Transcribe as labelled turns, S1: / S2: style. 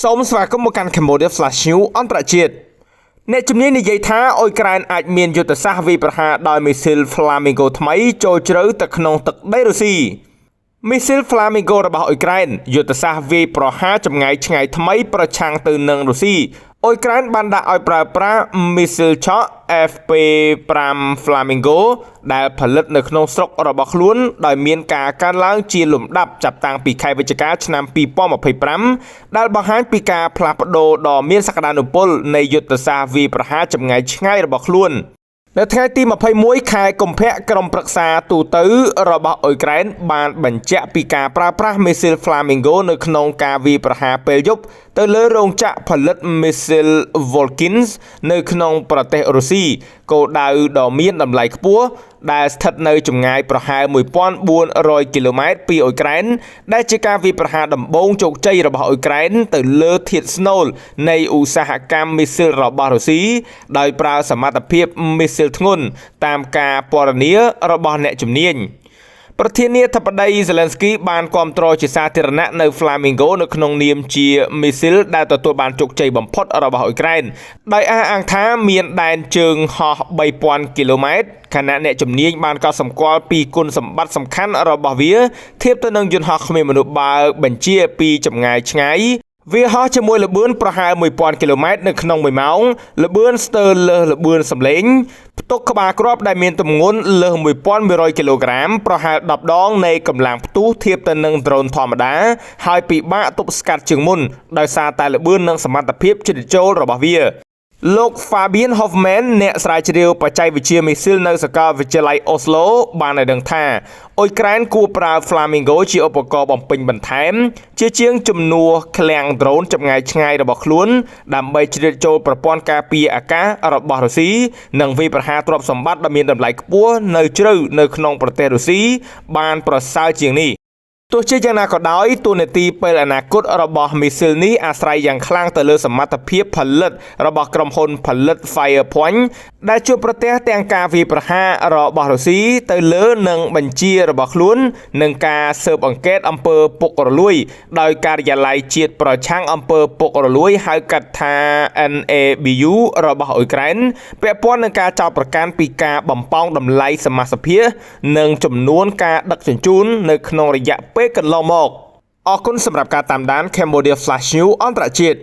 S1: សូមស្វាគមន៍មកកាន់ Cambodia Flash News អន្តរជាតិអ្នកជំនាញនិយាយថាអ៊ុយក្រែនអាចមានយុទ្ធសាស្ត្រវាយប្រហារដោយមីស៊ីល Flamingo ថ្មីចូលជ្រៅទៅក្នុងទឹកដីរុស្ស៊ីមីស៊ីល Flamingo របស់អ៊ុយក្រែនយុទ្ធសាស្ត្រវាយប្រហារចម្ងាយឆ្ងាយថ្មីប្រឆាំងទៅនឹងរុស្ស៊ីអ៊ុយក្រែនបានដាក់ឲ្យប្រើប្រាស់មីស៊ីលឆក់ FP5 Flamingo ដែលផលិតនៅក្នុងស្រុករបស់ខ្លួនដោយមានការកើនឡើងជាលំដាប់ចាប់តាំងពីខែវិច្ឆិកាឆ្នាំ2025ដែលបង្ហាញពីការផ្លាស់ប្ដូរដ៏មានសក្តានុពលនៃយុទ្ធសាស្ត្រវាយប្រហារចម្ងាយឆ្ងាយរបស់ខ្លួននៅថ្ងៃទី21ខែកុម្ភៈក្រុមប្រឹក្សាទូតរបស់អ៊ុយក្រែនបានបញ្ជាក់ពីការប្រើប្រាស់មីស៊ីល Flamingo នៅក្នុងការវាយប្រហារពេលយប់ទៅលើរោងចក្រផលិតមីស៊ីល Volkins នៅក្នុងប្រទេសរុស្ស៊ីគោលដៅដ៏មានតម្លៃខ្ពស់ដែលស្ថិតនៅចម្ងាយប្រហែល 1400 គីឡូម៉ែត្រពីអ៊ុយក្រែនដែលជាការវាយប្រហារដំបូងជោគជ័យរបស់អ៊ុយក្រែនទៅលើធាតុស្នូលនៃឧស្សាហកម្មមីស៊ីលរបស់រុស្ស៊ីដោយប្រើសមត្ថភាពមីស៊ីលធ្ងន់តាមការពណ៌នារបស់អ្នកជំនាញប្រធានាធិបតី Zelensky បានគាំទ្រជាសាធារណៈនៅ Flamingo នៅក្នុងនាមជាមីស៊ីលដែលទទួលបានជោគជ័យបំផុតរបស់អ៊ុយក្រែនដោយអះអាងថាមានដែនជើងហោះ 3000 គីឡូម៉ែត្រខណៈអ្នកជំនាញបានកត់សម្គាល់ពីគុណសម្បត្តិសំខាន់របស់វាធៀបទៅនឹងយន្តហោះគ្មានមនុស្សបើកបញ្ជាពីចម្ងាយឆ្ងាយវាហោះជាមួយល្បឿនប្រហែល 1000 គីឡូម៉ែត្រនៅក្នុង1ម៉ោងល្បឿនស្ទើរលើសល្បឿនសំឡេងផ្ទុកក្បាលគ្រាប់ដែលមានទម្ងន់លើស 1100 គីឡូក្រាមប្រហែល10ដងនៃកម្លាំងផ្ទុះធៀបទៅនឹងដ្រូនធម្មតាហើយពិបាកទប់ស្កាត់ជាងមុនដោយសារតែល្បឿននិងសមត្ថភាពជ្រៀតចូលរបស់វាលោក Fabian Hoffman អ្នកស្រាវជ្រាវបច្ចេកវិទ្យាមីស៊ីលនៅសាកលវិទ្យាល័យ Oslo បានឲ្យដឹងថាអ៊ុយក្រែនគួរប្រើ Flamingo ជាឧបករណ៍បំពេញបន្ថែមជាជាងជំនួសឃ្លាំងដ្រូនចម្ងាយឆ្ងាយរបស់ខ្លួនដើម្បីជ្រៀតចូលប្រព័ន្ធការពារអាកាសរបស់រុស្ស៊ីនិងវាយប្រហារទ្រព្យសម្បត្តិដ៏មានតម្លៃខ្ពស់នៅជ្រៅនៅក្នុងប្រទេសរុស្ស៊ីបានប្រសើរជាងនេះទោះជាយ៉ាងណាក៏ដោយតួនាទីពេលអនាគតរបស់មីស៊ីលនេះអាស្រ័យយ៉ាងខ្លាំងទៅលើសមត្ថភាពផលិតរបស់ក្រុមហ៊ុនផលិត Firepoint ដែលជួបប្រទះទាំងការវាយប្រហាររបស់រុស្ស៊ីទៅលើនឹងបញ្ជារបស់ខ្លួននិងការស៊ើបអង្កេតអំពើពុករលួយដោយការិយាល័យជាតិប្រឆាំងអំពើពុករលួយហៅកាត់ថា NABU របស់អ៊ុយក្រែនពាក់ព័ន្ធនឹងការចោទប្រកាន់ពីការបំប៉ោងតម្លៃសមាសភានិងចំនួនការដឹកជញ្ជូននៅក្នុងរយៈពេលកន្លងមកអរគុណសម្រាប់ការតាមដាន Cambodia Flash News អន្តរជាតិ